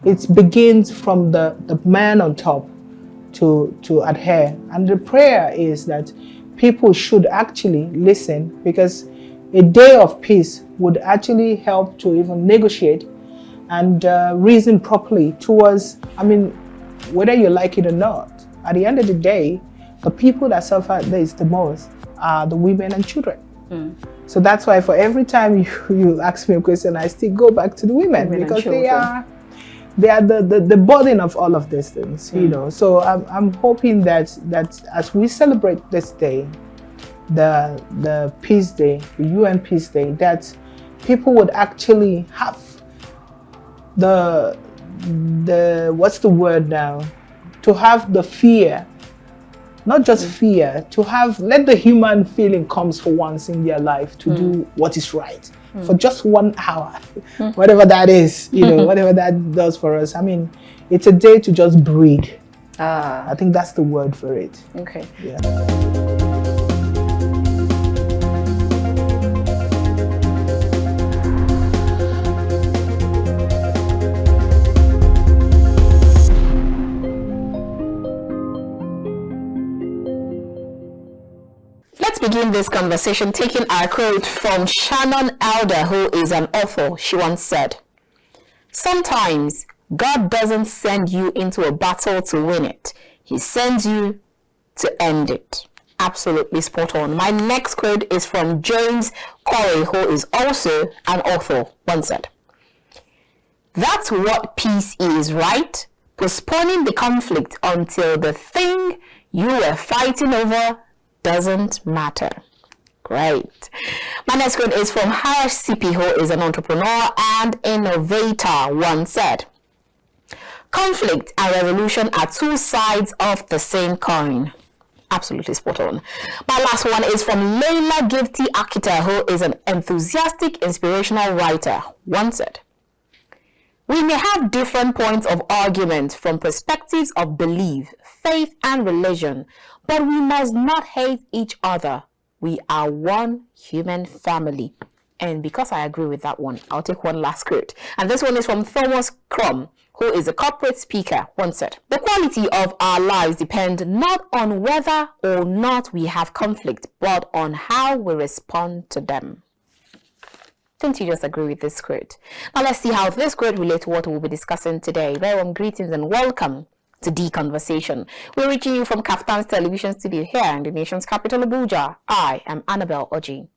it begins from the man on top to adhere. And the prayer is that people should actually listen, because a day of peace would actually help to even negotiate and reason properly towards, whether you like it or not. At the end of the day, the people that suffer this the most are the women and children. So that's why for every time you ask me a question, I still go back to the women because they are the burden of all of these things, you know. So I'm hoping that as we celebrate this day, the Peace Day, the UN Peace Day, that people would actually have the what's the word now? To have the fear, not just fear, to have, let the human feeling comes for once in their life to do what is right for just 1 hour, whatever that is, you know, whatever that does for us. It's a day to just breathe. I think that's the word for it. Okay. Yeah. Let's begin this conversation taking our quote from Shannon Elder, who is an author. She once said, "Sometimes God doesn't send you into a battle to win it. He sends you to end it." Absolutely spot on. My next quote is from James Corey, who is also an author. Once said, "That's what peace is, right? Postponing the conflict until the thing you were fighting over doesn't matter." Great. My next quote is from Harash Sipi, who is an entrepreneur and innovator. Once said, "Conflict and revolution are two sides of the same coin." Absolutely spot on. My last one is from Leila Gifty Akita, who is an enthusiastic, inspirational writer. Once said, "We may have different points of argument from perspectives of belief, faith, and religion, but we must not hate each other. We are one human family." And because I agree with that one, I'll take one last quote. And this one is from Thomas Crum, who is a corporate speaker. Once said, "The quality of our lives depend not on whether or not we have conflict, but on how we respond to them." Don't you just agree with this quote? Now let's see how this quote relates to what we'll be discussing today. Very warm greetings and welcome to the Conversation. We're reaching you from Kaftan's television studio here in the nation's capital, Abuja. I am Annabelle Oji.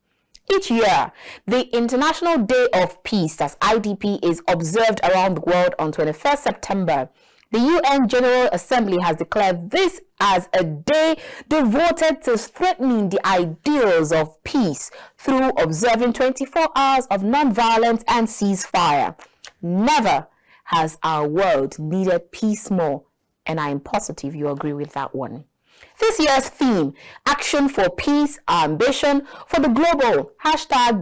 Each year, the International Day of Peace, that's IDP, is observed around the world on 21st September. The UN General Assembly has declared this as a day devoted to strengthening the ideals of peace through observing 24 hours of non-violence and ceasefire. Never has our world needed peace more, and I am positive you agree with that one. This year's theme, Action for Peace, Our Ambition for the Global,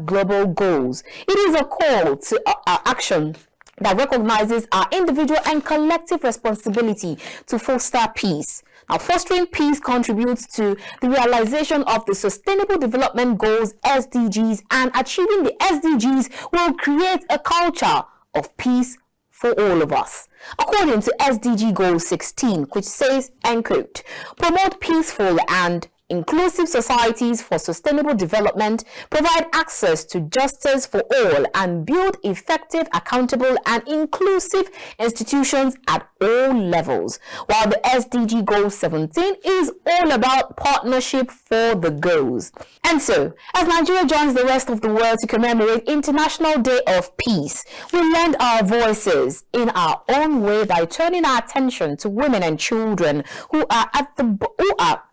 #Global Goals. It is a call to action that recognizes our individual and collective responsibility to foster peace. Now, fostering peace contributes to the realization of the Sustainable Development Goals, SDGs, and achieving the SDGs will create a culture of peace for all of us. According to SDG Goal 16, which says, and quote, "Promote peaceful and inclusive societies for sustainable development, provide access to justice for all, and build effective, accountable, and inclusive institutions at all levels." While the SDG Goal 17 is all about partnership for the goals. And so, as Nigeria joins the rest of the world to commemorate International Day of Peace, we lend our voices in our own way by turning our attention to women and children who are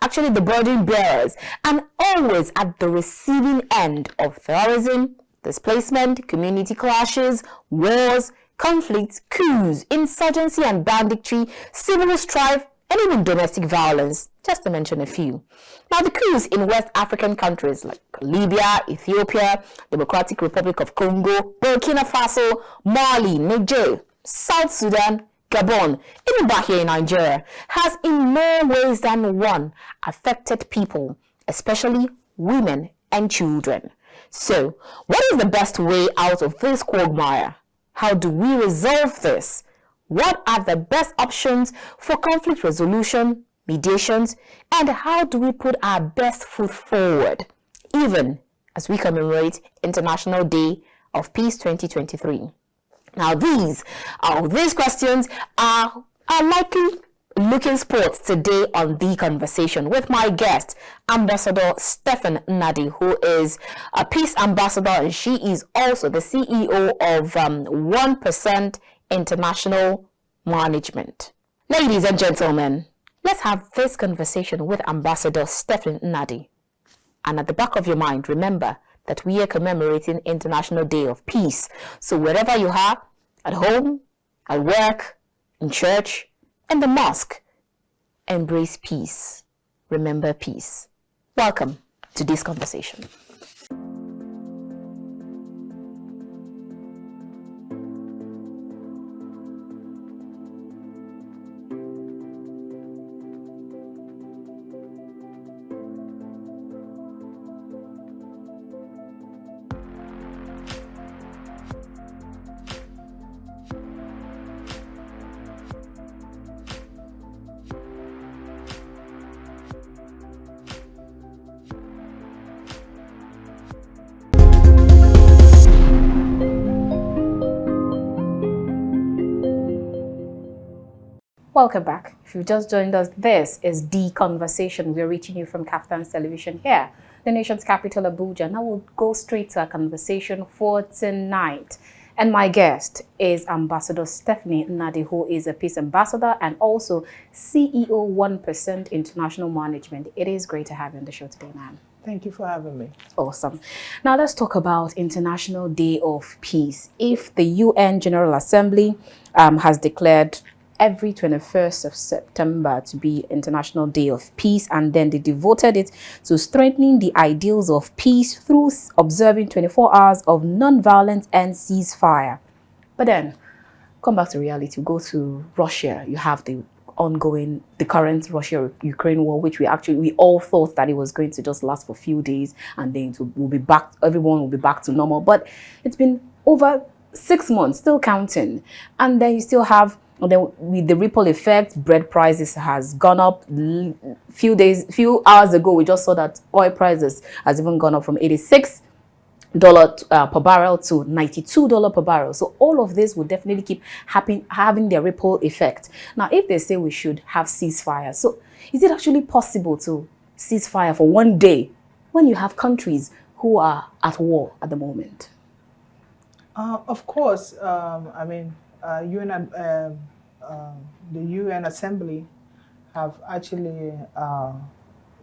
actually the burden bearers and always at the receiving end of terrorism, displacement, community clashes, wars, conflicts, coups, insurgency and banditry, civil strife, and even domestic violence, just to mention a few. Now, the coups in West African countries like Libya, Ethiopia, Democratic Republic of Congo, Burkina Faso, Mali, Niger, South Sudan, Gabon, even back here in Nigeria, has in more ways than one affected people, especially women and children. So, what is the best way out of this quagmire? How do we resolve this? What are the best options for conflict resolution, mediations, and how do we put our best foot forward, even as we commemorate International Day of Peace 2023? Now, these questions are likely looking sports today on The Conversation with my guest, Ambassador Nnadi, who is a peace ambassador, and she is also the CEO of 1% International Management. Ladies and gentlemen, let's have this conversation with Ambassador Nnadi. And at the back of your mind, remember that we are commemorating International Day of Peace. So wherever you are, at home, at work, in church, in the mosque, embrace peace. Remember peace. Welcome to this conversation. Welcome back. If you've just joined us, this is The Conversation. We're reaching you from Kaftan Television here, the nation's capital, Abuja. Now we'll go straight to our conversation for tonight. And my guest is Ambassador Nnadi, who is a peace ambassador and also CEO 1% International Management. It is great to have you on the show today, ma'am. Thank you for having me. Awesome. Now let's talk about International Day of Peace. If the UN General Assembly has declared every 21st of September to be International Day of Peace, and then they devoted it to strengthening the ideals of peace through observing 24 hours of non-violence and ceasefire. But then, come back to reality, go to Russia, you have the current Russia-Ukraine war, which we all thought that it was going to just last for a few days and then everyone will be back to normal. But it's been over 6 months, still counting. And then you still have, with the ripple effect, bread prices has gone up. Few hours ago, we just saw that oil prices has even gone up from $86 per barrel to $92 per barrel. So all of this will definitely keep having their ripple effect. Now, if they say we should have ceasefire, so is it actually possible to ceasefire for one day when you have countries who are at war at the moment? Of course, the UN Assembly have actually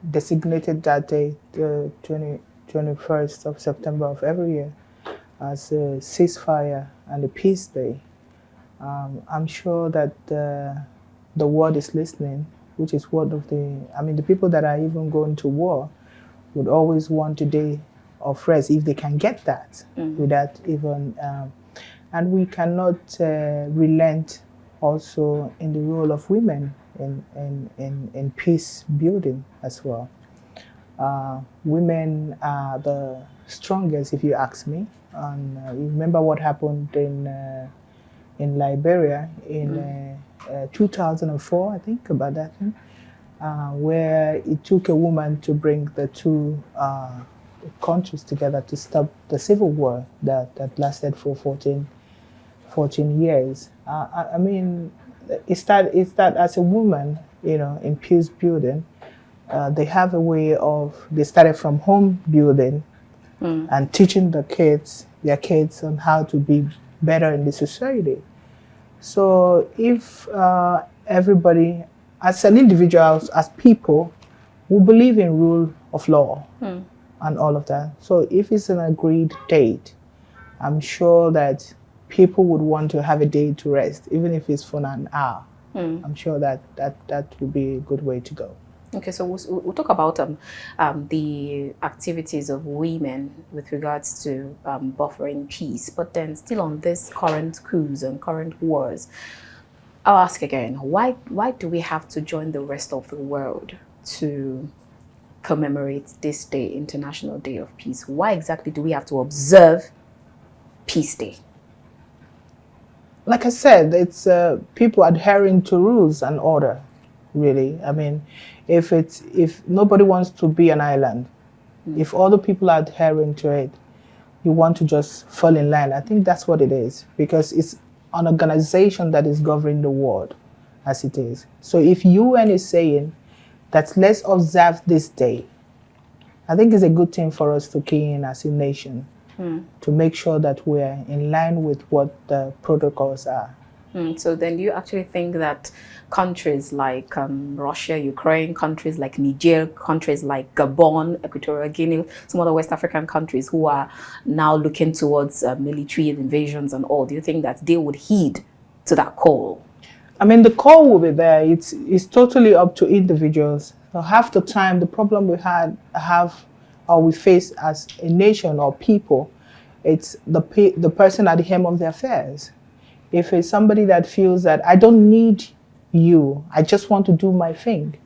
designated that day, the 21st of September of every year, as a ceasefire and a peace day. I'm sure that the world is listening, which is one of the people that are even going to war would always want a day of rest if they can get that without even, and we cannot relent also in the role of women in peace building as well. Women are the strongest, if you ask me. And you remember what happened in Liberia in 2004, I think, about that thing, where it took a woman to bring the two countries together to stop the civil war that lasted for 14 years. It's that as a woman, in peace building, they have a way of, they started from home building and teaching their kids on how to be better in the society. So if everybody, as an individual, as people, who believe in rule of law and all of that, so if it's an agreed date, I'm sure that people would want to have a day to rest, even if it's for an hour. I'm sure that would be a good way to go. Okay, so we'll talk about the activities of women with regards to buffering peace, but then still on this current coups and current wars, I'll ask again, why do we have to join the rest of the world to commemorate this day, International Day of Peace? Why exactly do we have to observe Peace Day? like I said, it's people adhering to rules and order, really. I mean, if nobody wants to be an island, if other people are adhering to it, you want to just fall in line. I think that's what it is, because it's an organization that is governing the world as it is. So if UN is saying that let's observe this day, I think it's a good thing for us to key in as a nation to make sure that we're in line with what the protocols are. So then you actually think that countries like Russia, Ukraine, countries like Niger, countries like Gabon, Equatorial Guinea, some other West African countries who are now looking towards military invasions and all, do you think that they would heed to that call? I mean, the call will be there. It's totally up to individuals. So half the time, the problem we we face as a nation or people, it's the person at the helm of the affairs. If it's somebody that feels that I don't need you, I just want to do my thing.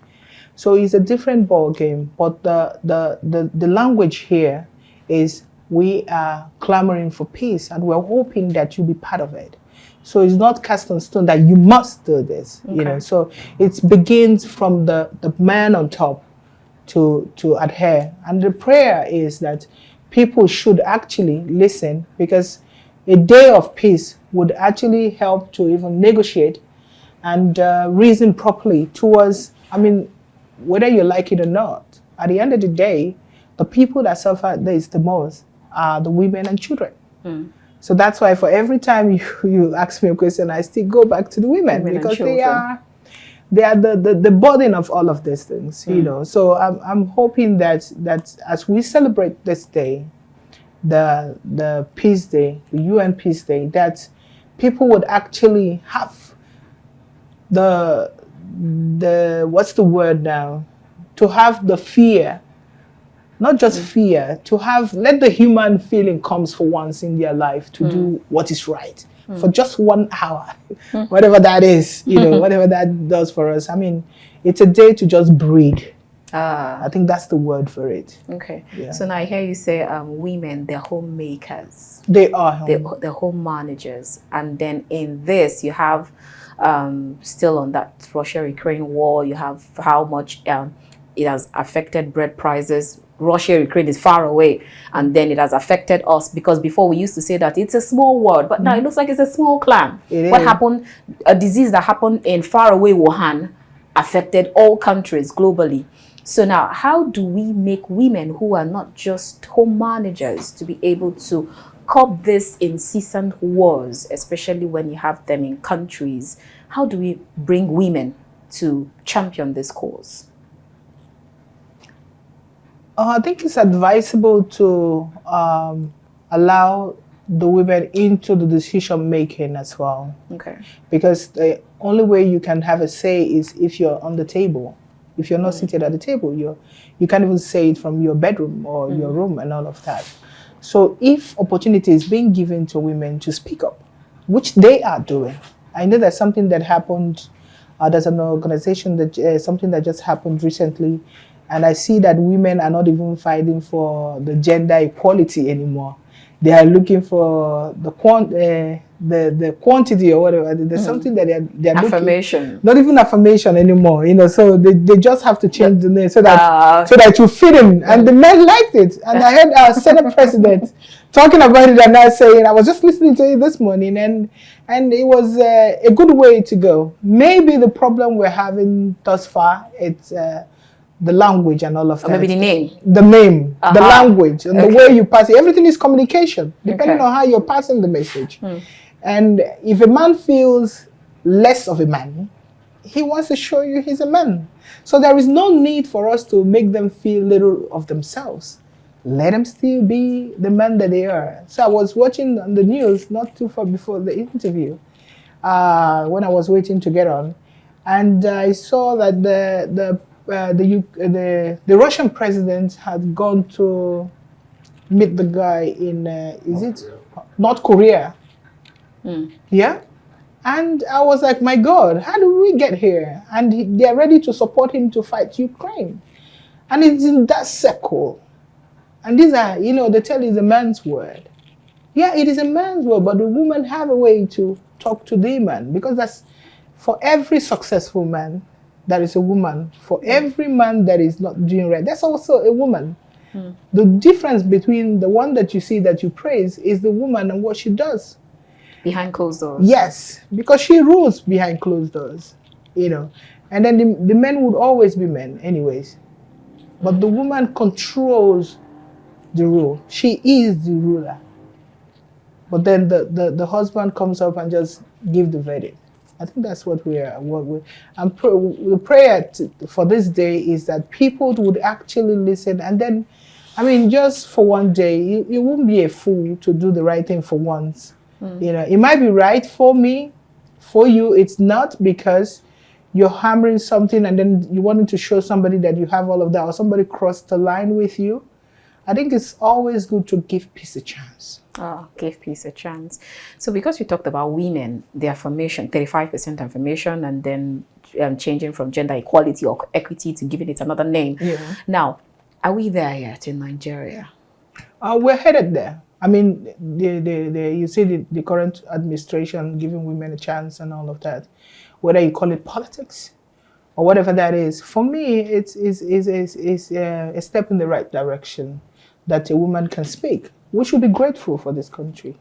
So it's a different ball game. But the language here is we are clamoring for peace, and we're hoping that you'll be part of it. So it's not cast on stone that you must do this. Okay. You know. So it begins from the man on top to adhere. And the prayer is that people should actually listen, because a day of peace would actually help to even negotiate and reason properly towards, I mean, whether you like it or not, at the end of the day, the people that suffer this the most are the women and children. So that's why for every time you ask me a question, I still go back to the women because they are the burden of all of these things, you know. So I'm hoping that as we celebrate this day, the Peace Day, the UN Peace Day, that people would actually have the what's the word now? To have the fear, not just fear, to have, let the human feeling comes for once in their life to do what is right for just 1 hour, whatever that is, you know, whatever that does for us. I mean, it's a day to just breathe. I think that's the word for it. Okay. Yeah. So now I hear you say women, they're homemakers. They are. They're home managers. And then in this, you have still on that Russia-Ukraine war, you have how much it has affected bread prices. Russia, Ukraine is far away, and then it has affected us, because before we used to say that it's a small world, but now it looks like it's a small clan. What happened? A disease that happened in far away Wuhan affected all countries globally. So now, how do we make women who are not just home managers to be able to curb this incessant wars, especially when you have them in countries? How do we bring women to champion this cause? I think it's advisable to allow the women into the decision making as well. Okay. Because the only way you can have a say is if you're on the table. If you're not seated at the table, you can't even say it from your bedroom or your room and all of that. So if opportunity is being given to women to speak up, which they are doing. I know there's something that happened, there's an organization that something that just happened recently, and I see that women are not even fighting for the gender equality anymore. They are looking for the quantity or whatever. There's something that they're affirmation. Looking, not even affirmation anymore, you know. So they just have to change the name so that you fit in. And the men liked it. And I heard our Senate president talking about it and now saying, I was just listening to it this morning, and it was a good way to go. Maybe the problem we're having thus far, it's the language and all of that. Or maybe the name. The name, the language, and the way you pass it. Everything is communication, depending on how you're passing the message. And if a man feels less of a man, he wants to show you he's a man. So there is no need for us to make them feel little of themselves. Let them still be the man that they are. So I was watching on the news not too far before the interview, when I was waiting to get on, and I saw that the Russian president had gone to meet the guy in North Korea? Yeah, and I was like, my God, how do we get here? And they're ready to support him to fight Ukraine, and it's in that circle. And these are, you know, they tell you it's a man's word. Yeah, it is a man's word, but the women have a way to talk to the man, because that's for every successful man, there is a woman. For every man that is not doing right, there's also a woman. The difference between the one that you see that you praise is the woman and what she does. Behind closed doors. Yes, because she rules behind closed doors, you know. And then the men would always be men anyways. But the woman controls the rule. She is the ruler. But then the husband comes up and just give the verdict. I think that's what we are. And the prayer for this day is that people would actually listen. And then, I mean, just for one day, you won't be a fool to do the right thing for once. You know, it might be right for me, for you. It's not because you're hammering something and then you wanted to show somebody that you have all of that, or somebody crossed the line with you. I think it's always good to give peace a chance. Oh, give peace a chance. So because you talked about women, the affirmation, 35% affirmation, and then changing from gender equality or equity to giving it another name. Yeah. Now, are we there yet in Nigeria? We're headed there. I mean, you see the current administration giving women a chance and all of that. Whether you call it politics or whatever that is, for me, it's a step in the right direction that a woman can speak. We should be grateful for this country.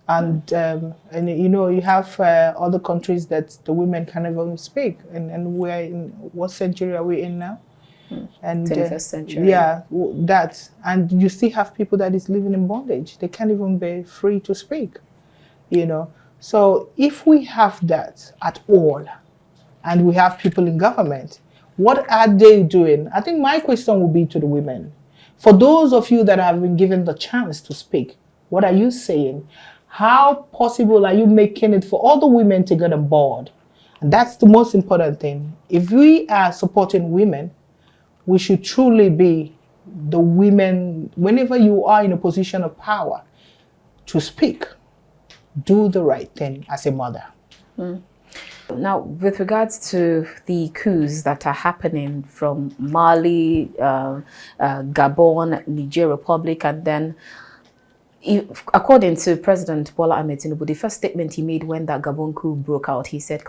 And you know, you have other countries that the women can't even speak. And we're in, what century are we in now? And 21st century. Yeah, that. And you still have people that is living in bondage. They can't even be free to speak, you know. So if we have that at all, and we have people in government, what are they doing? I think my question will be to the women. For those of you that have been given the chance to speak, what are you saying? How possible are you making it for all the women to get on board? And that's the most important thing. If we are supporting women, we should truly be the women, whenever you are in a position of power, to speak, do the right thing as a mother. Now, with regards to the coups that are happening from Mali, Gabon, Niger Republic, and then, according to President Bola Ahmed Tinubu, the first statement he made when that Gabon coup broke out, he said,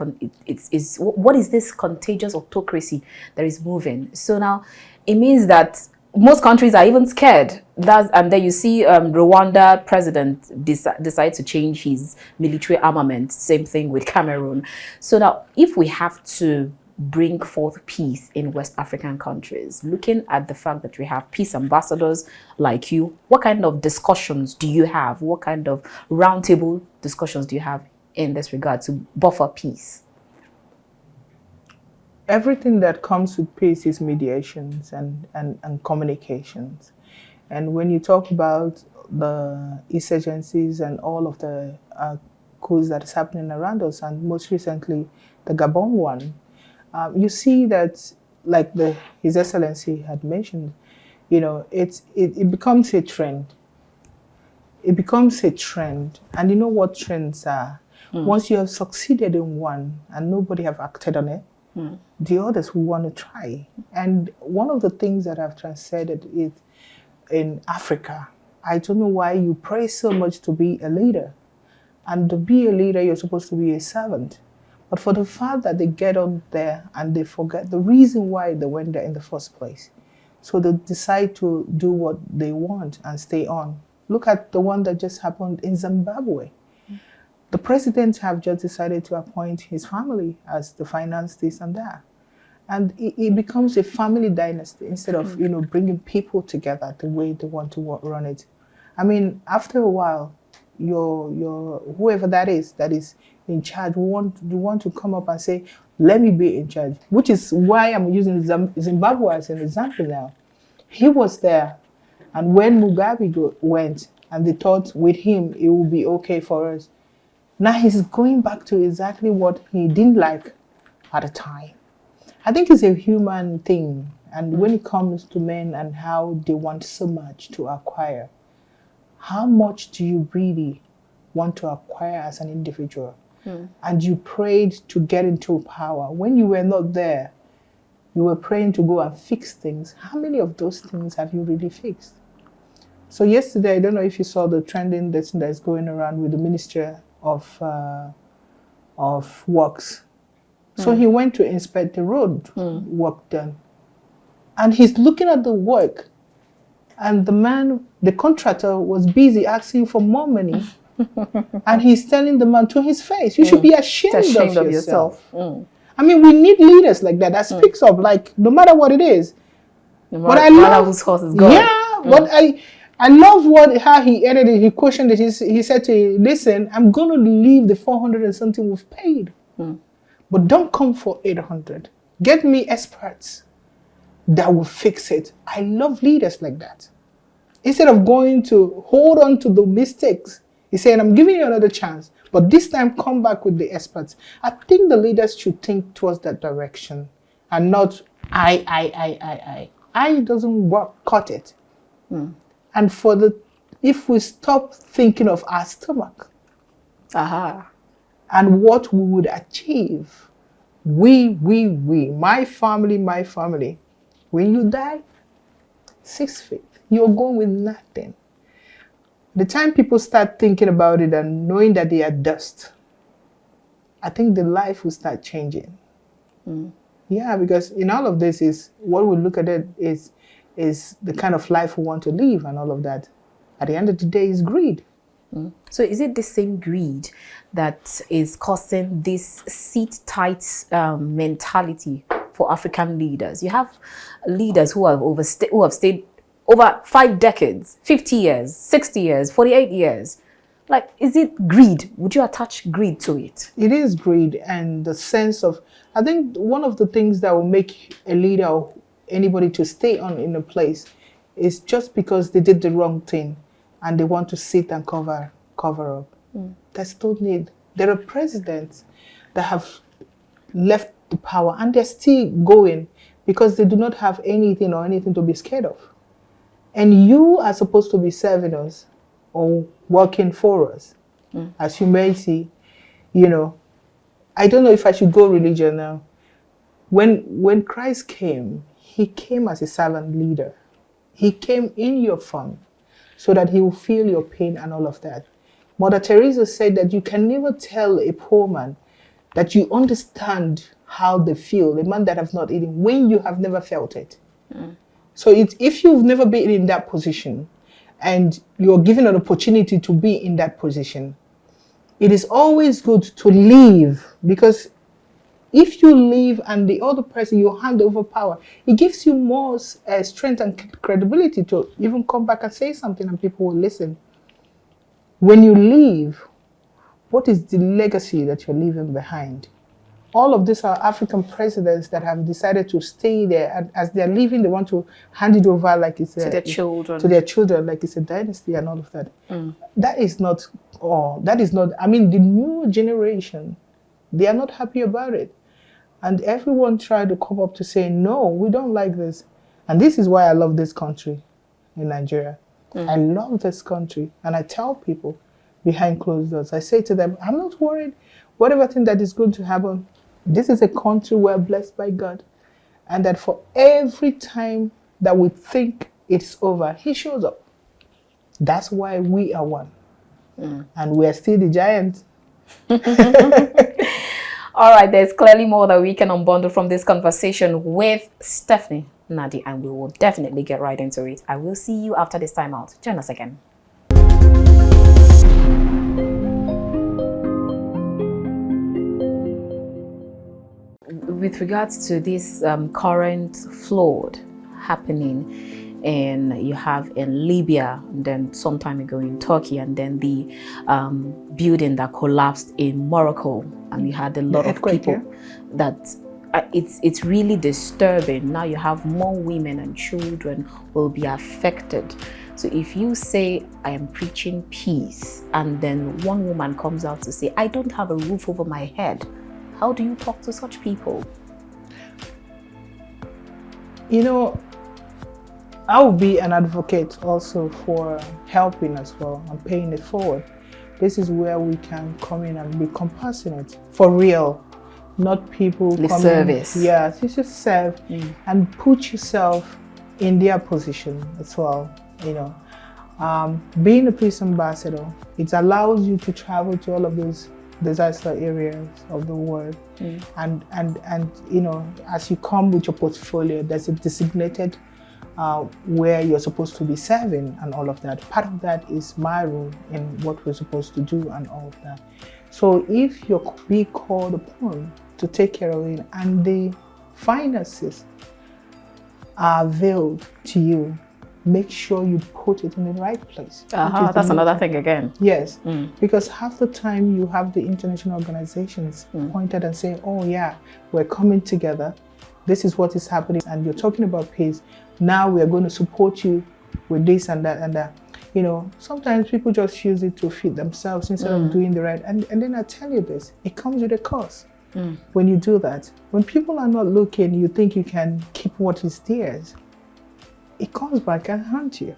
what is this contagious autocracy that is moving? So now, it means that most countries are even scared. And then you see Rwanda president decide to change his military armament. Same thing with Cameroon. So now, if we have to bring forth peace in West African countries, looking at the fact that we have peace ambassadors like you, what kind of discussions do you have? What kind of roundtable discussions do you have in this regard to buffer peace? Everything that comes with peace is mediations and communications. And when you talk about the insurgencies and all of the coups that is happening around us, and most recently the Gabon one, you see that, like His Excellency had mentioned, you know, it becomes a trend. It becomes a trend. And you know what trends are? Once you have succeeded in one and nobody have acted on it, the others will want to try. And one of the things that I've translated is in Africa, I don't know why you pray so much to be a leader. And to be a leader, you're supposed to be a servant. But for the fact that they get on there and they forget the reason why they went there in the first place. So they decide to do what they want and stay on. Look at the one that just happened in Zimbabwe. The president have just decided to appoint his family as the finance this and that. And it becomes a family dynasty instead of, you know, bringing people together the way they want to run it. I mean, after a while, your whoever that is in charge, you want to come up and say, let me be in charge, which is why I'm using Zimbabwe as an example now. He was there, and when Mugabe went, and they thought with him it would be okay for us. Now he's going back to exactly what he didn't like at the time. I think it's a human thing, and when it comes to men and how they want so much to acquire, how much do you really want to acquire as an individual? And you prayed to get into power. When you were not there, you were praying to go and fix things. How many of those things have you really fixed? So yesterday, I don't know if you saw the trending that's going around with the Minister of works. So he went to inspect the road work done. And he's looking at the work, and the contractor was busy asking for more money. And he's telling the man to his face, you should be ashamed of yourself. I mean, we need leaders like that speaks up, like, no matter what it is. But I love whose horse is going. Yeah, but I love how he ended it. He questioned it. He said to him, listen, I'm going to leave the 400 and something we've paid. But don't come for 800. Get me experts that will fix it. I love leaders like that. Instead of going to hold on to the mistakes, he's saying, I'm giving you another chance, but this time come back with the experts. I think the leaders should think towards that direction and not I doesn't work, cut it. And if we stop thinking of our stomach and what we would achieve, we, my family, when you die, 6 feet, you're going with nothing. The time people start thinking about it and knowing that they are dust, I think the life will start changing. Yeah, because in all of this is what we look at it is the kind of life we want to live and all of that. At the end of the day, is greed. So is it the same greed that is causing this sit-tight mentality for African leaders? You have leaders who have stayed over 5 decades, 50 years, 60 years, 48 years. Like, is it greed? Would you attach greed to it? It is greed, and the sense of, I think one of the things that will make a leader or anybody to stay on in a place is just because they did the wrong thing and they want to sit and cover up. There's no need. There are presidents that have left the power and they're still going because they do not have anything to be scared of. And you are supposed to be serving us or working for us. As you may see, I don't know if I should go religion now. When Christ came, he came as a servant leader. He came in your form so that he will feel your pain and all of that. Mother Teresa said that you can never tell a poor man that you understand how they feel, a man that have not eaten, when you have never felt it. So if you've never been in that position and you're given an opportunity to be in that position, it is always good to leave, because if you leave and the other person, you hand over power, it gives you more strength and credibility to even come back and say something and people will listen. When you leave, what is the legacy that you're leaving behind? All of these are African presidents that have decided to stay there, and as they're leaving, they want to hand it over like it's to their children. To their children, like it's a dynasty and all of that. That is not all. That is not, I mean, the new generation, they are not happy about it. And everyone tried to come up to say, no, we don't like this. And this is why I love this country in Nigeria. I love this country. And I tell people behind closed doors, I say to them, I'm not worried. Whatever thing that is going to happen, this is a country we're blessed by God. And that for every time that we think it's over, he shows up. That's why we are one. And we are still the giants. All right, there's clearly more that we can unbundle from this conversation with Stephanie Nnadi, and we will definitely get right into it. I will see you after this time out. Join us again. With regards to this current flood happening, and you have in Libya, and then some time ago in Turkey, and then the building that collapsed in Morocco, and you had a lot of people that it's really disturbing. Now you have more women and children will be affected. So if you say, I am preaching peace, and then one woman comes out to say, I don't have a roof over my head, how do you talk to such people? I will be an advocate also for helping as well and paying it forward. This is where we can come in and be compassionate for real, not people coming. Service. Yes, you should serve and put yourself in their position as well. Being a peace ambassador, it allows you to travel to all of those disaster areas of the world. And you know, as you come with your portfolio, there's a designated where you're supposed to be serving and all of that. Part of that is my role in what we're supposed to do and all of that. So if you're being called upon to take care of it and the finances are availed to you, make sure you put it in the right place. That's another thing again. Yes, because half the time you have the international organizations pointed and saying, oh yeah, we're coming together. This is what is happening, and you're talking about peace. Now we are going to support you with this and that and that. You know, sometimes people just use it to feed themselves instead of doing the right. And then I tell you this, it comes with a cost. When you do that, when people are not looking, you think you can keep what is theirs. It comes back and haunts you.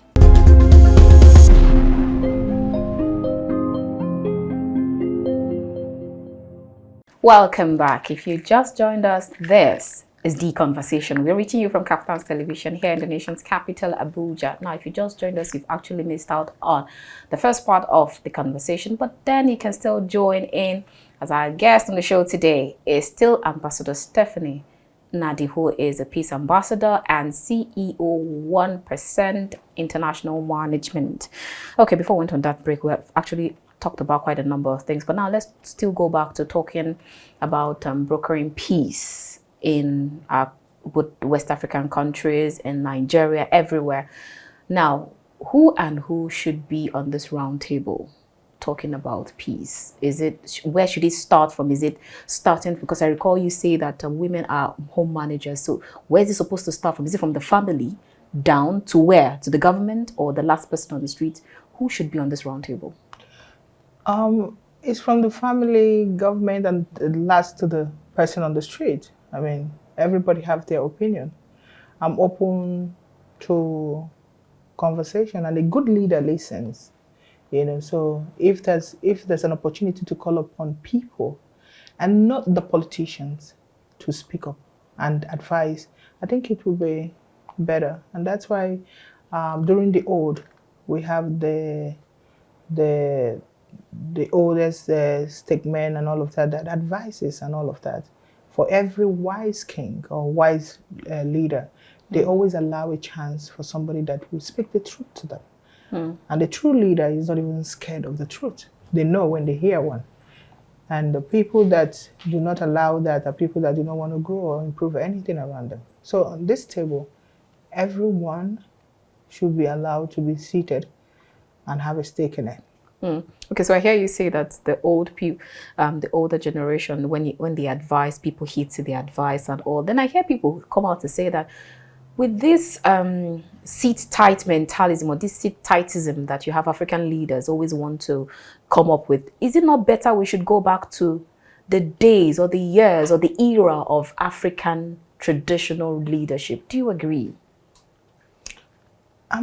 Welcome back. If you just joined us, this is The Conversation. We're reaching you from Kaftan's television here in the nation's capital, Abuja. Now, if you just joined us, you've actually missed out on the first part of the conversation, but then you can still join in, as our guest on the show today is still Ambassador Stephanie Nnadi, who is a peace ambassador and CEO 1% International Management. Okay, before we went on that break, we have actually talked about quite a number of things, but now let's still go back to talking about brokering peace in West African countries, in Nigeria, everywhere. Now, who and who should be on this round table talking about peace? Is it, where should it start from? Is it starting, because I recall you say that women are home managers, so where is it supposed to start from? Is it from the family down to where? To the government or the last person on the street? Who should be on this round table? It's from the family, government, and last to the person on the street. I mean, everybody have their opinion. I'm open to conversation, and a good leader listens. You know, so if there's an opportunity to call upon people and not the politicians to speak up and advise, I think it will be better. And that's why during the old, we have the oldest statesmen and all of that, that advises and all of that. For every wise king or wise leader, they always allow a chance for somebody that will speak the truth to them. And the true leader is not even scared of the truth. They know when they hear one. And the people that do not allow that are people that do not want to grow or improve anything around them. So on this table, everyone should be allowed to be seated and have a stake in it. Okay, so I hear you say that the old people, the older generation, when they advise, people heed to the advice and all. Then I hear people come out to say that with this seat-tight mentalism or this seat-tightism that you have African leaders always want to come up with, is it not better we should go back to the days or the years or the era of African traditional leadership? Do you agree? I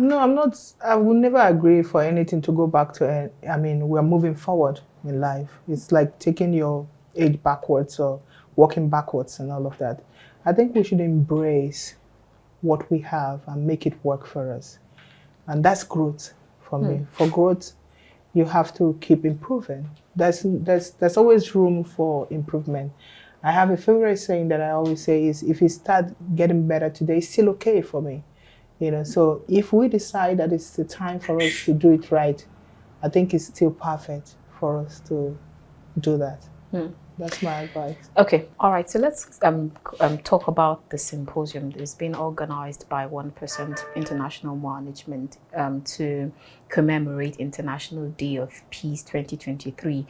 will never agree for anything to go back to. I mean, we're moving forward in life. It's like taking your age backwards or walking backwards and all of that. I think we should embrace what we have and make it work for us. And that's growth for me. For growth, you have to keep improving. There's always room for improvement. I have a favorite saying that I always say is, if you start getting better today, it's still okay for me. You know, so if we decide that it's the time for us to do it right, I think it's still perfect for us to do that. That's my advice. Okay, all right. So let's talk about the symposium. It's been organized by 1% International Management to commemorate International Day of Peace 2023.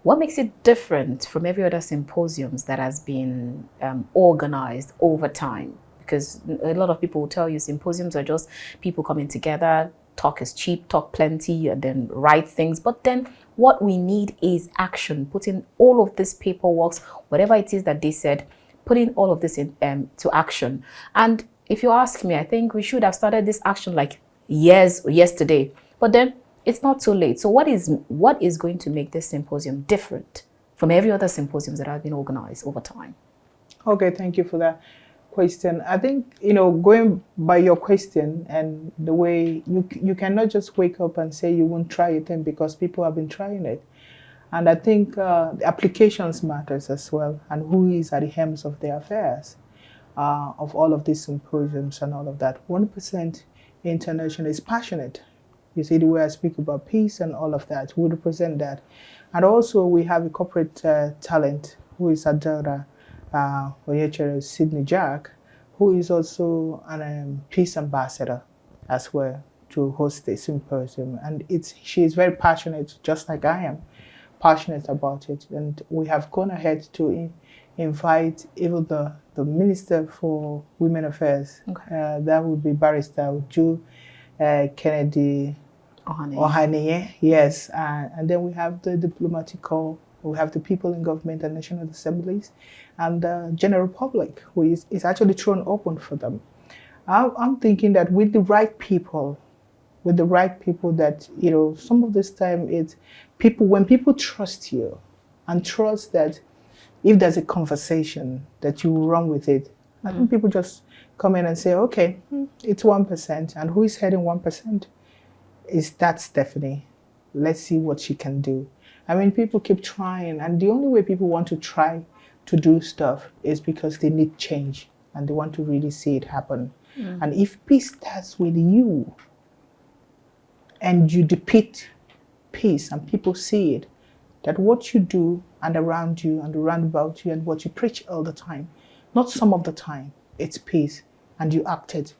What makes it different from every other symposiums that has been organized over time? Because a lot of people will tell you symposiums are just people coming together, talk is cheap, talk plenty, and then write things. But then what we need is action, putting all of this paperwork, whatever it is that they said, putting all of this to action. And if you ask me, I think we should have started this action like yesterday. But then it's not too late. So what is going to make this symposium different from every other symposiums that have been organized over time? Okay, thank you for that. question. I think, going by your question and the way you cannot just wake up and say you won't try it, and because people have been trying it. And I think the applications matters as well, and who is at the helms of their affairs, of all of these symposiums and all of that. 1% International is passionate. You see the way I speak about peace and all of that. We represent that. And also we have a corporate talent who is Adara Sydney Jack, who is also a peace ambassador as well to host the symposium. And she is very passionate, just like I am, passionate about it. And we have gone ahead to invite even the Minister for Women Affairs. Okay. That would be Barrister Uju Kennedy Ohaniye, yes. And then we have the diplomatic corps, we have the people in government and national assemblies, and the general public, who is actually thrown open for them. I'm thinking that with the right people that, some of this time it's people, when people trust you and trust that if there's a conversation that you will run with it, I think people just come in and say, okay, it's 1%, and who is heading 1%? That's Stephanie. Let's see what she can do. I mean, people keep trying, and the only way people want to try to do stuff is because they need change and they want to really see it happen. And if peace starts with you and you depict peace and people see it, that what you do and around you and around about you and what you preach all the time, not some of the time, it's peace, and you act it.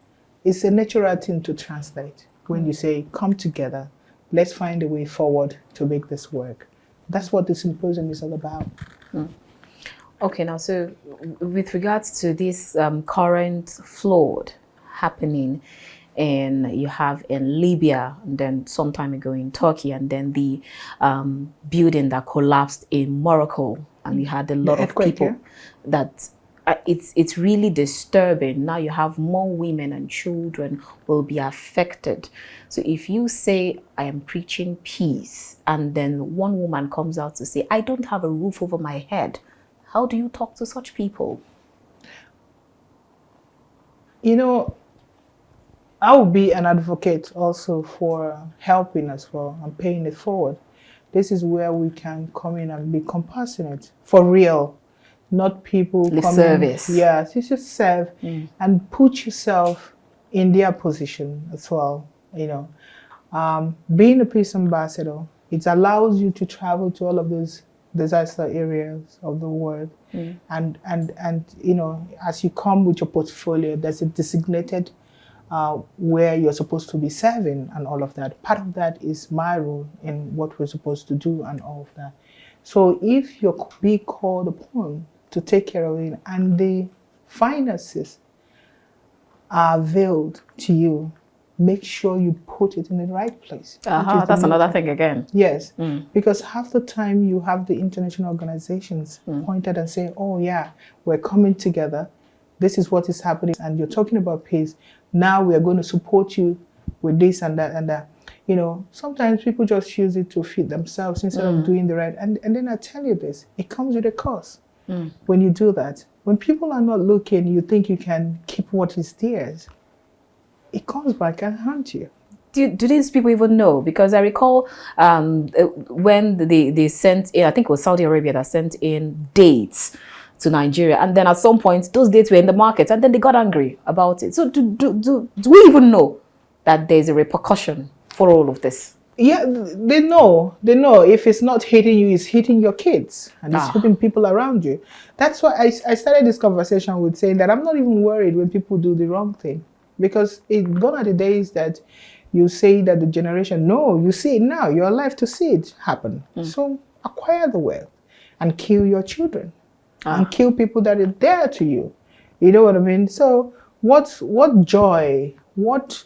It's a natural thing to translate. When you say, come together, let's find a way forward to make this work. That's what the symposium is all about. Okay, now, so with regards to this current flood happening, and you have in Libya, and then some time ago in Turkey, and then the building that collapsed in Morocco, and you had a lot of people that it's really disturbing. Now you have more women and children will be affected. So if you say, I am preaching peace, and then one woman comes out to say, I don't have a roof over my head, how do you talk to such people? I will be an advocate also for helping as well and paying it forward. This is where we can come in and be compassionate, for real. Not people come service. Yes, you should serve and put yourself in their position as well. Being a peace ambassador, it allows you to travel to all of those disaster areas of the world, and as you come with your portfolio, there's a designated where you're supposed to be serving and all of that. Part of that is my role in what we're supposed to do and all of that. So if you're being called upon to take care of it and the finances are availed to you, make sure you put it in the right place. That's another thing again. Yes, because half the time you have the international organizations pointed and say, oh yeah, we're coming together. This is what is happening, and you're talking about peace. Now we are going to support you with this and that and that. Sometimes people just use it to feed themselves instead of doing the right. And then I tell you this, it comes with a cost. When you do that, when people are not looking, you think you can keep what is theirs. It comes back and haunt you. Do these people even know? Because I recall when they sent in, I think it was Saudi Arabia that sent in dates to Nigeria, and then at some point those dates were in the market, and then they got angry about it. So do we even know that there's a repercussion for all of this? Yeah, they know. If it's not hitting you, it's hitting your kids, and it's hitting people around you. That's why I started this conversation with saying that I'm not even worried when people do the wrong thing, because it's gone are the days that you say that the generation, no, you see it now, you're alive to see it happen. So acquire the wealth and kill your children and kill people that are dear to you. You know what I mean? So what joy, what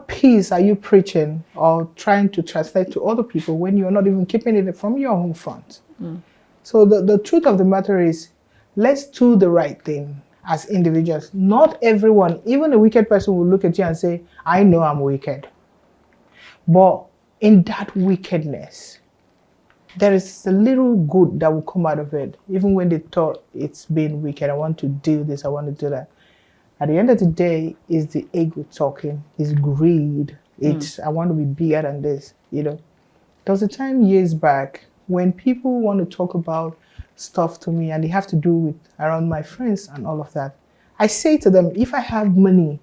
peace are you preaching or trying to translate to other people when you're not even keeping it from your home front? So the truth of the matter is, let's do the right thing as individuals. Not everyone, even a wicked person, will look at you and say, I know I'm wicked. But in that wickedness, there is a little good that will come out of it. Even when they thought it's been wicked, I want to do this, I want to do that. At the end of the day, is the ego talking, is greed. It's, I want to be bigger than this, you know. There was a time years back when people want to talk about stuff to me and they have to do with around my friends and all of that. I say to them, if I have money,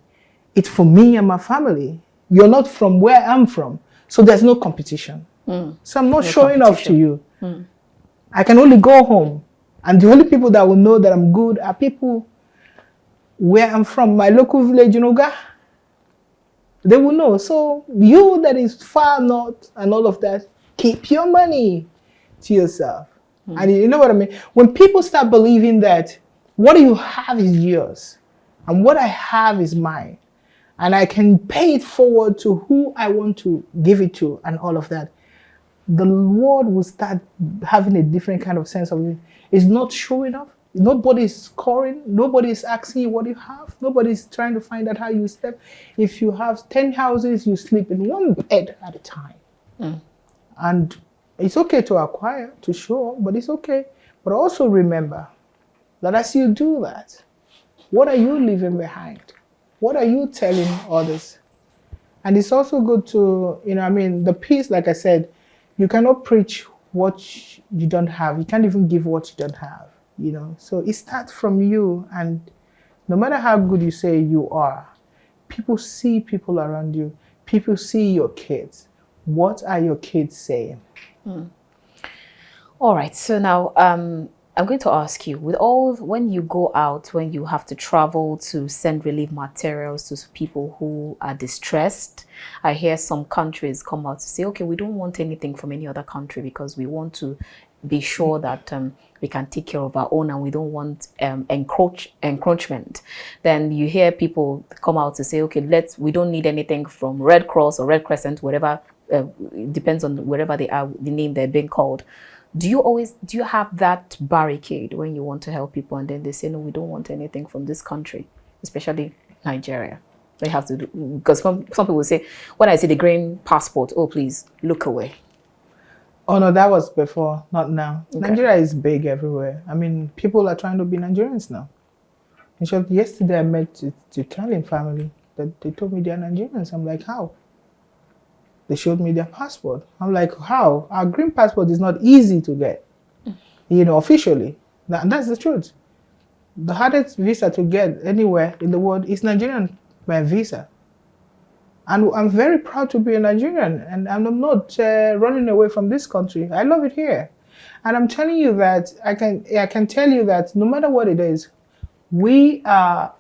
it's for me and my family. You're not from where I'm from. So there's no competition. So I'm not showing off to you. I can only go home. And the only people that will know that I'm good are people where I'm from, my local village in Oga. They will know. So you that is far north and all of that, keep your money to yourself. And you know what I mean? When people start believing that what you have is yours and what I have is mine, and I can pay it forward to who I want to give it to and all of that, the world will start having a different kind of sense of it. It's not showing up. Nobody's scoring. Nobody's asking you what you have. Nobody's trying to find out how you sleep. If you have 10 houses, you sleep in one bed at a time. And it's okay to acquire, to show up, but it's okay. But also remember that as you do that, what are you leaving behind? What are you telling others? And it's also good to, you know, I mean, the peace, like I said, you cannot preach what you don't have. You can't even give what you don't have, you know. So it starts from you, and no matter how good you say you are, people see people around you. People see your kids. What are your kids saying? All right. So now I'm going to ask you, with all, when you go out, when you have to travel to send relief materials to people who are distressed, I hear some countries come out to say, okay, we don't want anything from any other country because we want to be sure that we can take care of our own and we don't want encroachment. Then you hear people come out to say, okay, we don't need anything from Red Cross or Red Crescent, whatever, it depends on wherever they are, the name they're being called. Do you have that barricade when you want to help people and then they say, no, we don't want anything from this country, especially Nigeria? They have to do, because some people will say, when I see the green passport, oh, please look away. Oh no, that was before, not now. Okay. Nigeria is big everywhere. I mean, people are trying to be Nigerians now. In short, yesterday I met the Italian family that they told me they are Nigerians. I'm like, how? They showed me their passport. I'm like, how? Our green passport is not easy to get, you know, officially. That's the truth. The hardest visa to get anywhere in the world is Nigerian visa. And I'm very proud to be a Nigerian, and I'm not running away from this country. I love it here. And I'm telling you that, I can tell you that no matter what it is, we are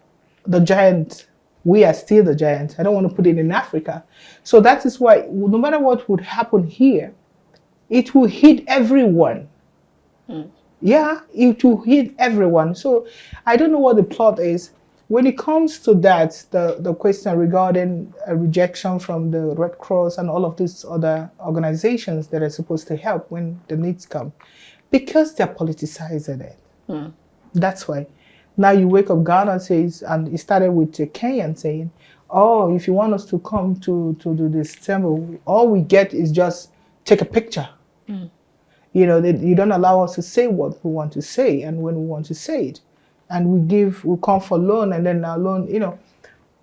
the giant. We are still the giant. I don't want to put it in Africa. So that is why no matter what would happen here, it will hit everyone. Yeah, it will hit everyone. So I don't know what the plot is. When it comes to that, the question regarding a rejection from the Red Cross and all of these other organizations that are supposed to help when the needs come, because they're politicizing it. That's why. Now you wake up, Ghana says, and it started with Kenyan saying, oh, if you want us to come to do this temple, all we get is just take a picture. You know, you don't allow us to say what we want to say and when we want to say it. And we come for loan, and then our loan, you know,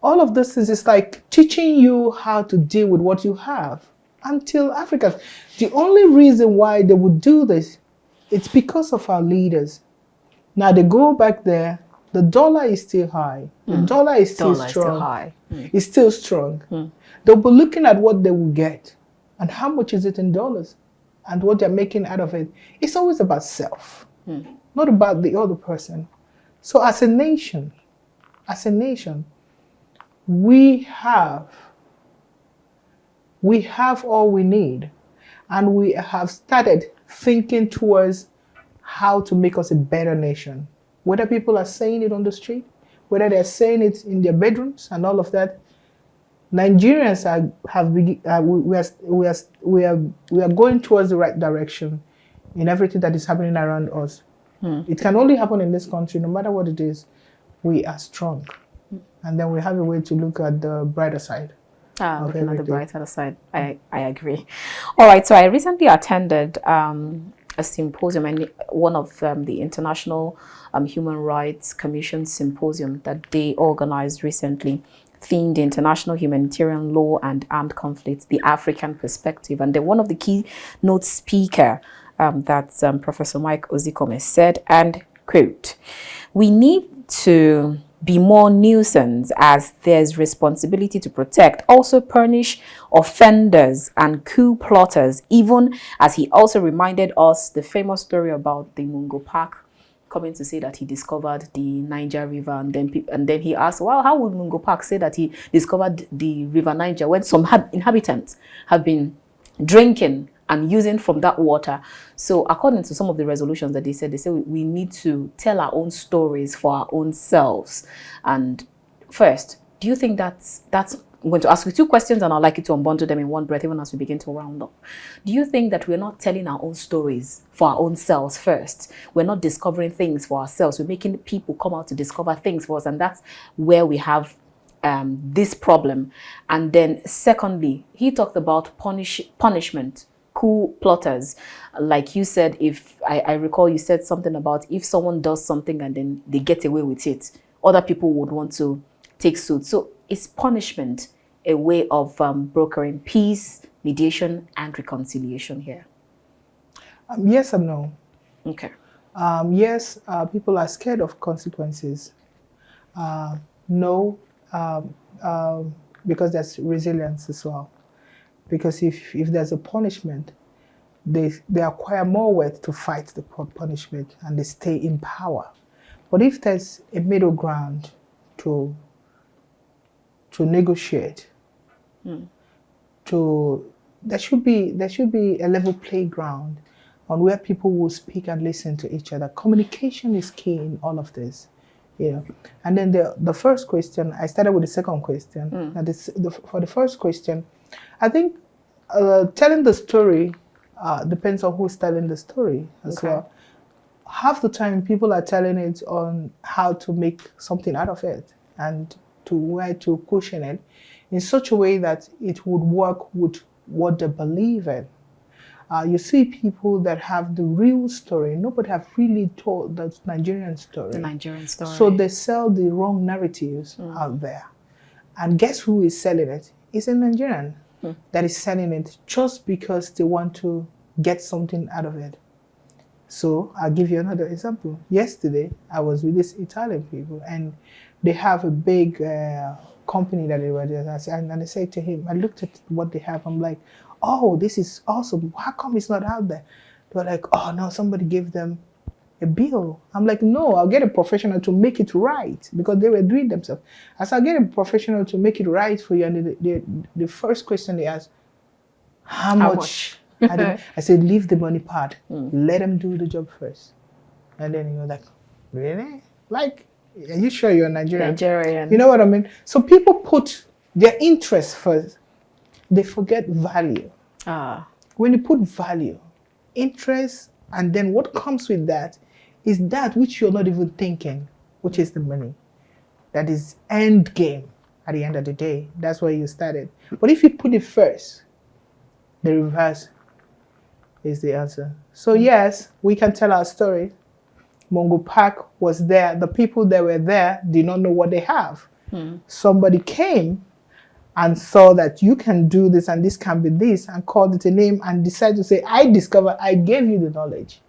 all of this is like teaching you how to deal with what you have. Until Africa, the only reason why they would do this, it's because of our leaders. Now they go back there, the dollar is still high. The dollar is still strong. It's still strong. They'll be looking at what they will get and how much is it in dollars and what they're making out of it. It's always about self, not about the other person. So as a nation, we have all we need, and we have started thinking towards how to make us a better nation. Whether people are saying it on the street, whether they're saying it in their bedrooms and all of that, Nigerians we are going towards the right direction in everything that is happening around us. It can only happen in this country, no matter what it is. We are strong, and then we have a way to look at the brighter side. Looking at the brighter side, I agree. All right, so I recently attended a symposium, and one of the International Human Rights Commission symposium that they organized recently, themed International Humanitarian Law and Armed Conflict, the African Perspective. And then one of the keynote speaker, that's Professor Mike Ozikome, said, and quote, "We need to be more nuisance as there's responsibility to protect, also punish offenders and coup plotters," even as he also reminded us the famous story about the Mungo Park coming to say that he discovered the Niger River, and then he asked, well, how would Mungo Park say that he discovered the River Niger when some inhabitants have been drinking and using from that water? So according to some of the resolutions that they say we need to tell our own stories for our own selves. And first, do you think that's I'm going to ask you two questions, and I'd like you to unbundle them in one breath, even as we begin to round up. Do you think that we're not telling our own stories for our own selves first? We're not discovering things for ourselves. We're making people come out to discover things for us, and that's where we have this problem. And then secondly, he talked about punishment, coup plotters. Like you said, if I recall, you said something about if someone does something and then they get away with it, other people would want to take suit. So is punishment a way of brokering peace, mediation, and reconciliation here? Yes and no. Okay. Yes, people are scared of consequences. No, because there's resilience as well. Because if there's a punishment, they acquire more worth to fight the punishment, and they stay in power. But if there's a middle ground to negotiate, there should be a level playground on where people will speak and listen to each other. Communication is key in all of this, you know. And then the first question, I started with the second question. And for the first question, I think telling the story depends on who's telling the story as well. Half the time, people are telling it on how to make something out of it and to where to cushion it in such a way that it would work with what they believe in. You see people that have the real story. Nobody have really told the Nigerian story. The Nigerian story. So they sell the wrong narratives out there. And guess who is selling it? It's a Nigerian that is selling it just because they want to get something out of it. So I'll give you another example. Yesterday, I was with these Italian people, and they have a big company that they were there. And I said to him, I looked at what they have. I'm like, oh, this is awesome. How come it's not out there? They were like, oh, no, somebody gave them a bill. I'm like, no, I'll get a professional to make it right, because they were doing themselves. I said, I'll get a professional to make it right for you. And the first question they asked, how much? I said, leave the money part. Let them do the job first. And then you're like, really? Like, are you sure you're Nigerian? Nigerian. You know what I mean? So people put their interest first. They forget value. When you put value, interest, and then what comes with that is that which you're not even thinking, which is the money. That is end game at the end of the day. That's where you started. But if you put it first, the reverse is the answer. So yes, we can tell our story. Mungo Park was there. The people that were there did not know what they have. Somebody came and saw that you can do this and this can be this, and called it a name and decided to say, I discovered, I gave you the knowledge.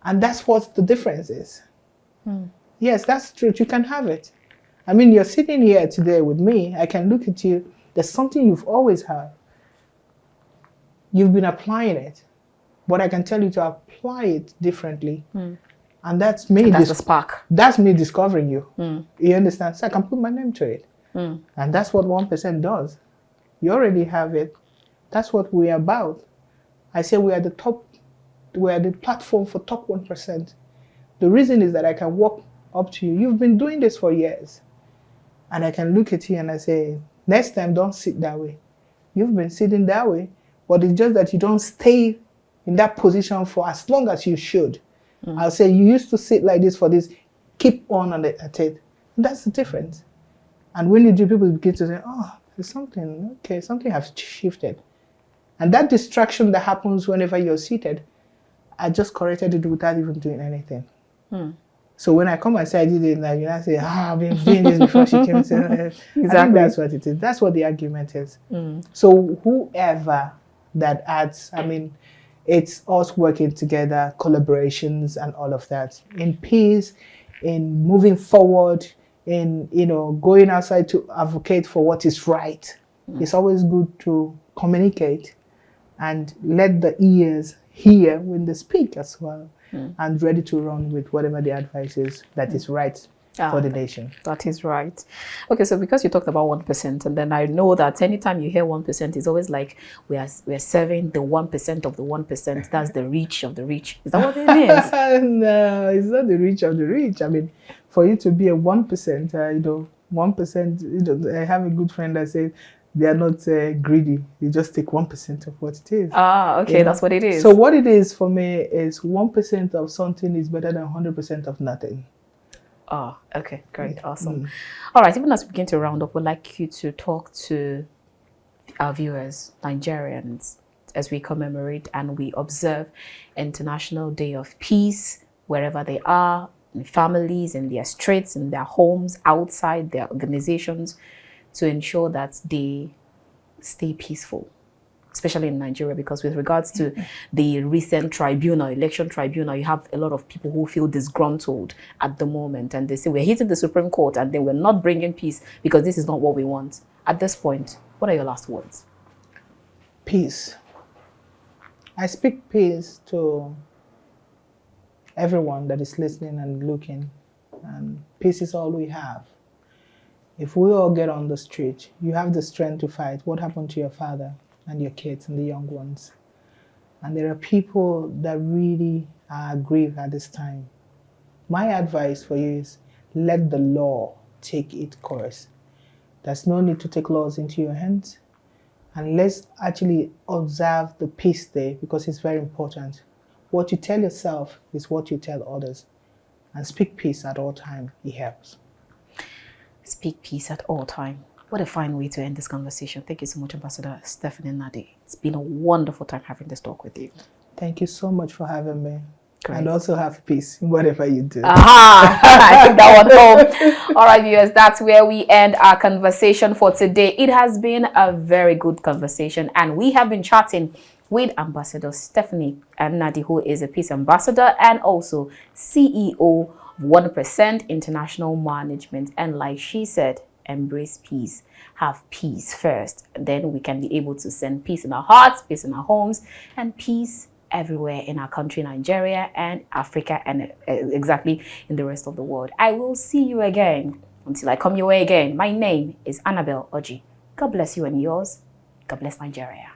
And that's what the difference is. Yes, that's true. You can have it. I mean, you're sitting here today with me. I can look at you. There's something you've always had. You've been applying it. But I can tell you to apply it differently. And that's me. That's the spark. That's me discovering you. You understand? So I can put my name to it. And that's what 1% does. You already have it. That's what we're about. I say we are the top, we are the platform for top 1%. The reason is that I can walk up to you. You've been doing this for years. And I can look at you and I say, next time, don't sit that way. You've been sitting that way, but it's just that you don't stay in that position for as long as you should. I'll say, you used to sit like this for this, keep on at it. And that's the difference. And when you do, people begin to say, oh, there's something, okay, something has shifted. And that distraction that happens whenever you're seated, I just corrected it without even doing anything. So when I come and say I did it, and I say, I've been doing this before she came and said, exactly. I think that's what it is. That's what the argument is. So whoever that adds, I mean, it's us working together, collaborations and all of that. In peace, in moving forward, in, you know, going outside to advocate for what is right. It's always good to communicate and let the ears hear when they speak as well, and ready to run with whatever the advice is that is right for the nation. That is right. Okay, so because you talked about 1%, and then I know that anytime you hear 1%, it's always like we are serving the 1% of the 1%. That's the rich of the rich. Is that what it means? No, it's not the rich of the rich. I mean, for you to be a 1%, you know, 1%. You know, I have a good friend that says they are not greedy. You just take 1% of what it is. Ah, okay, that's what it is. So what it is for me is 1% of something is better than 100% of nothing. Oh, okay, great, awesome. All right, even as we begin to round up, we'd like you to talk to our viewers, Nigerians, as we commemorate and we observe International Day of Peace, wherever they are, in families, in their streets, in their homes, outside their organizations, to ensure that they stay peaceful, especially in Nigeria, because with regards to the recent election tribunal, you have a lot of people who feel disgruntled at the moment, and they say we're hitting the Supreme Court and then we're not bringing peace because this is not what we want. At this point, what are your last words? Peace. I speak peace to everyone that is listening and looking, and peace is all we have. If we all get on the street, you have the strength to fight. What happened to your father and your kids and the young ones? And there are people that really are aggrieved at this time. My advice for you is let the law take its course. There's no need to take laws into your hands. And let's actually observe the peace day, because it's very important. What you tell yourself is what you tell others. And speak peace at all times. It helps. Speak peace at all time. What a fine way to end this conversation. Thank you so much, Ambassador Stephanie Nnadi. It's been a wonderful time having this talk with you. Thank you so much for having me. Great. And also have peace in whatever you do. Aha! I think that one home. All right, viewers, that's where we end our conversation for today. It has been a very good conversation, and we have been chatting with Ambassador Stephanie Nnadi, who is a peace ambassador and also CEO 1% International Management. And like she said, embrace peace, have peace first, then we can be able to send peace in our hearts, peace in our homes, and peace everywhere in our country, Nigeria and Africa, and exactly in the rest of the world. I will see you again. Until I come your way again, my name is Annabelle Oji. God bless you and yours. God bless Nigeria.